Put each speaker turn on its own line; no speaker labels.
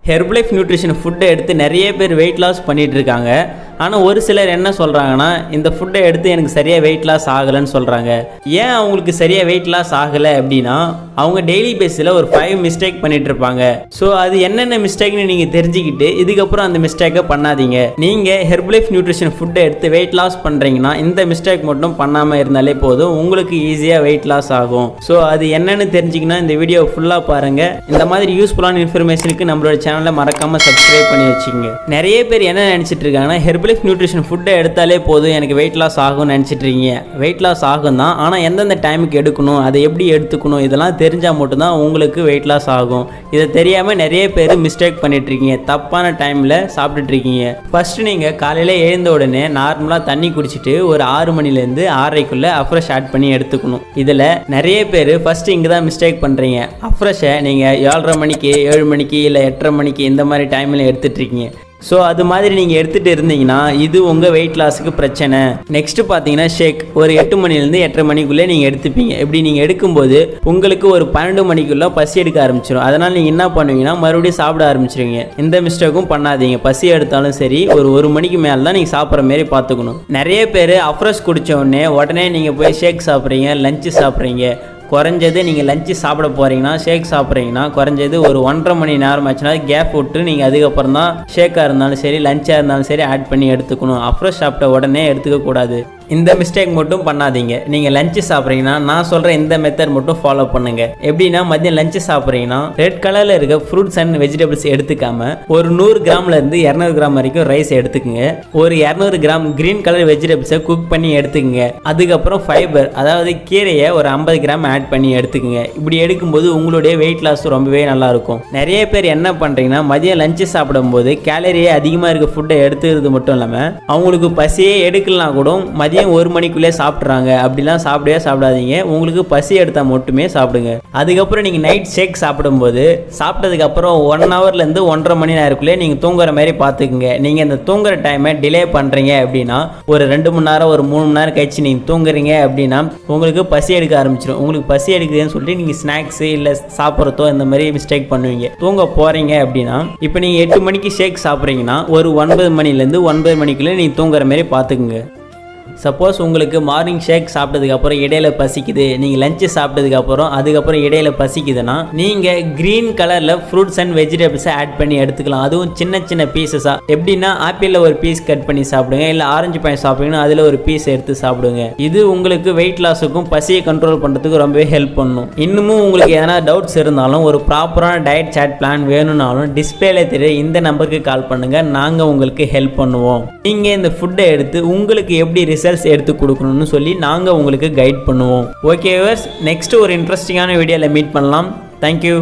Herbalife nutrition ஃபுட்டை எடுத்து நிறைய பேர் வெயிட் லாஸ் பண்ணிகிட்டு இருக்காங்க. ஆனால் ஒரு சிலர் என்ன சொல்கிறாங்கன்னா, இந்த ஃபுட்டை எடுத்து எனக்கு சரியாக வெயிட் லாஸ் ஆகலைன்னு சொல்கிறாங்க. ஏன் அவங்களுக்கு சரியாக வெயிட் லாஸ் ஆகலை அப்படின்னா, அவங்க டெய்லி பேஸில் ஒரு 5 மிஸ்டேக் பண்ணிகிட்டு இருப்பாங்க. ஸோ அது என்னென்ன மிஸ்டேக்னு நீங்கள் தெரிஞ்சுக்கிட்டு இதுக்கப்புறம் அந்த மிஸ்டேக்கை பண்ணாதீங்க. நீங்கள் ஹெர்பலைஃப் நியூட்ரிஷன் ஃபுட்டை எடுத்து வெயிட் லாஸ் பண்ணுறீங்கன்னா இந்த மிஸ்டேக் மட்டும் பண்ணாமல் இருந்தாலே போதும், உங்களுக்கு ஈஸியாக வெயிட் லாஸ் ஆகும். ஸோ அது என்னென்னு தெரிஞ்சுக்கணும், இந்த வீடியோ ஃபுல்லாக பாருங்கள். இந்த மாதிரி யூஸ்ஃபுல்லான இன்ஃபர்மேஷனுக்கு நம்மளோட சேனலை மறக்காம சப்ஸ்கிரைப் பண்ணி வச்சுக்கோங்க. நிறைய பேர் என்ன நினைச்சிட்டு இருக்காங்கன்னா, ஹெர்பலைஃப் நியூட்ரிஷன் ஃபுட்டை எடுத்தாலே போதும் எனக்கு வெயிட் லாஸ் ஆகும்னு நினைச்சிட்டு இருக்கீங்க. வெயிட் லாஸ் ஆகும் தான், ஆனால் எந்தெந்த டைமுக்கு எடுக்கணும், அதை எப்படி எடுத்துக்கணும், இதெல்லாம் தெரிஞ்சால் மட்டும்தான் உங்களுக்கு வெயிட் லாஸ் ஆகும். இதை தெரியாமல் நிறைய பேர் மிஸ்டேக் பண்ணிட்டு இருக்கீங்க, தப்பான டைமில் சாப்பிட்டுட்டு இருக்கீங்க. ஃபர்ஸ்ட் நீங்கள் காலையில் எழுந்த உடனே நார்மலாக தண்ணி குடிச்சிட்டு ஒரு 6 மணிலேருந்து 6:30க்குள்ளே அஃப்ரெஷ் ஆட் பண்ணி எடுத்துக்கணும். இதில் நிறைய பேர் ஃபர்ஸ்ட் இங்கே தான் மிஸ்டேக் பண்ணுறீங்க. அஃப்ரெஷை நீங்கள் 7:30 மணிக்கு 7 மணிக்கு இல்லை 8:30 மணிக்கு இந்த மாதிரி டைமில் எடுத்துகிட்டு இருக்கீங்க. ஸோ அது மாதிரி நீங்கள் எடுத்துகிட்டு இருந்தீங்கன்னா இது உங்கள் வெயிட் லாஸுக்கு பிரச்சனை. நெக்ஸ்ட்டு பார்த்தீங்கன்னா ஷேக் ஒரு 8 மணிலேருந்து 8:30 மணிக்குள்ளே நீங்கள் எடுத்துப்பீங்க. இப்படி நீங்கள் எடுக்கும்போது உங்களுக்கு ஒரு 12 மணிக்குள்ளே பசி எடுக்க ஆரம்பிச்சிடும். அதனால் நீங்கள் என்ன பண்ணுவீங்கன்னா மறுபடியும் சாப்பிட ஆரம்பிச்சிருவீங்க. இந்த மிஸ்டேக்கும் பண்ணாதீங்க. பசி எடுத்தாலும் சரி ஒரு 1 மணிக்கு மேலே தான் நீங்கள் சாப்பிட்ற மாரி பார்த்துக்கணும். நிறைய பேர் அஃப்ரெஷ் குடித்த உடனே நீங்கள் போய் ஷேக் சாப்பிட்றீங்க, லஞ்சு சாப்பிட்றீங்க. குறைஞ்சது நீங்கள் லஞ்சு சாப்பிட போகிறீங்கன்னா, ஷேக் சாப்பிட்றீங்கன்னா குறைஞ்சது ஒரு 1.5 மணி நேரம் ஆச்சுன்னா கேப் விட்டு நீங்கள் அதுக்கப்புறம் தான் ஷேக்காக இருந்தாலும் சரி லஞ்சாக இருந்தாலும் சரி ஆட் பண்ணி எடுத்துக்கணும். அப்புறம் சாப்பிட்ட உடனே எடுத்துக்கக்கூடாது. இந்த மிஸ்டேக் மட்டும் பண்ணாதீங்க. நீங்கள் லஞ்சு சாப்பிட்றீங்கன்னா நான் சொல்கிற இந்த மெத்தட் மட்டும் ஃபாலோ பண்ணுங்கள். எப்படின்னா மதியம் லஞ்சு சாப்பிட்றீங்கன்னா ரெட் கலரில் இருக்க ஃப்ரூட்ஸ் அண்ட் வெஜிடபிள்ஸ் எடுத்துக்காம ஒரு 100 கிராம்லேருந்து 200 கிராம் வரைக்கும் ரைஸ் எடுத்துக்கோங்க. ஒரு 200 கிராம் கிரீன் கலர் வெஜிடபிள்ஸை குக் பண்ணி எடுத்துக்கோங்க. அதுக்கப்புறம் ஃபைபர் அதாவது கீரையை ஒரு 50 கிராம் ஆட் பண்ணி எடுத்துக்கோங்க. இப்படி எடுக்கும்போது உங்களுடைய வெயிட் லாஸ் ரொம்பவே நல்லாயிருக்கும். நிறைய பேர் என்ன பண்ணுறீங்கன்னா மதியம் லஞ்சு சாப்பிடும்போது கேலரியே அதிகமாக இருக்க ஃபுட்டை எடுத்துக்கிறது மட்டும் இல்லாமல் அவங்களுக்கு பசியே எடுக்கலாம் கூட மதியம் 1 மணிக்குள்ளே சாப்பிட்றாங்க. அப்படிலாம் சாப்பிடாதீங்க. உங்களுக்கு பசி எடுத்தால் மட்டுமே சாப்பிடுங்க. அதுக்கப்புறம் நீங்கள் நைட் ஷேக் சாப்பிடும்போது சாப்பிட்டதுக்கப்புறம் 1 ஹவர்லேருந்து 1.5 மணி நேரத்துக்குள்ளே நீங்கள் தூங்குற மாதிரி பார்த்துக்குங்க. நீங்கள் இந்த தூங்குற டைமை டிலே பண்ணுறீங்க அப்படின்னா ஒரு 2 மணி நேரம் ஒரு 3 மணி நேரம் கழிச்சு நீங்கள் தூங்குறீங்க அப்படின்னா உங்களுக்கு பசி எடுக்க ஆரம்பிச்சிடும். உங்களுக்கு பசி எடுக்குதுன்னு சொல்லிட்டு நீங்கள் ஸ்நாக்ஸு இல்லை சாப்பிட்றதோ இந்த மாதிரி மிஸ்டேக் பண்ணுவீங்க. தூங்க போகிறீங்க அப்படின்னா இப்போ நீங்கள் 8 மணிக்கு ஷேக் சாப்பிட்றீங்கன்னா ஒரு 9 மணிலேருந்து 9 மணிக்குள்ளே நீங்கள் தூங்குற மாதிரி பார்த்துக்குங்க. சப்போஸ் உங்களுக்கு மார்னிங் ஷேக் சாப்பிட்டதுக்கப்புறம் இடையில பசிக்குது, நீங்கள் லஞ்சு அதுக்கப்புறம் இடையில பசிக்குதுன்னா நீங்கள் க்ரீன் கலரில் ஃப்ரூட்ஸ் அண்ட் வெஜிடபிள்ஸை ஆட் பண்ணி எடுத்துக்கலாம். அதுவும் சின்ன சின்ன பீசஸாக. எப்படின்னா ஆப்பிளில் ஒரு பீஸ் கட் பண்ணி சாப்பிடுங்க, இல்லை ஆரஞ்சு பழம் சாப்பிடுங்கன்னா அதில் ஒரு பீஸ் எடுத்து சாப்பிடுங்க. இது உங்களுக்கு வெயிட் லாஸுக்கும் பசியை கண்ட்ரோல் பண்ணுறதுக்கு ரொம்பவே ஹெல்ப் பண்ணும். இன்னமும் உங்களுக்கு எதனா டவுட்ஸ் இருந்தாலும் ஒரு ப்ராப்பரான டயட் சார்ட் பிளான் வேணும்னாலும் டிஸ்பிளேல தெரிய இந்த நம்பருக்கு கால் பண்ணுங்கள். நாங்கள் உங்களுக்கு ஹெல்ப் பண்ணுவோம். நீங்கள் இந்த ஃபுட்டை எடுத்து உங்களுக்கு எப்படி ரிசல்ட்ஸ் எடுத்து கொடுக்கணும்னு சொல்லி நாங்கள் உங்களுக்கு கைட் பண்ணுவோம். ஓகே வியூவர்ஸ், நெக்ஸ்ட் ஒரு இன்ட்ரெஸ்டிங்கான வீடியோவில் மீட் பண்ணலாம். தேங்க்யூ.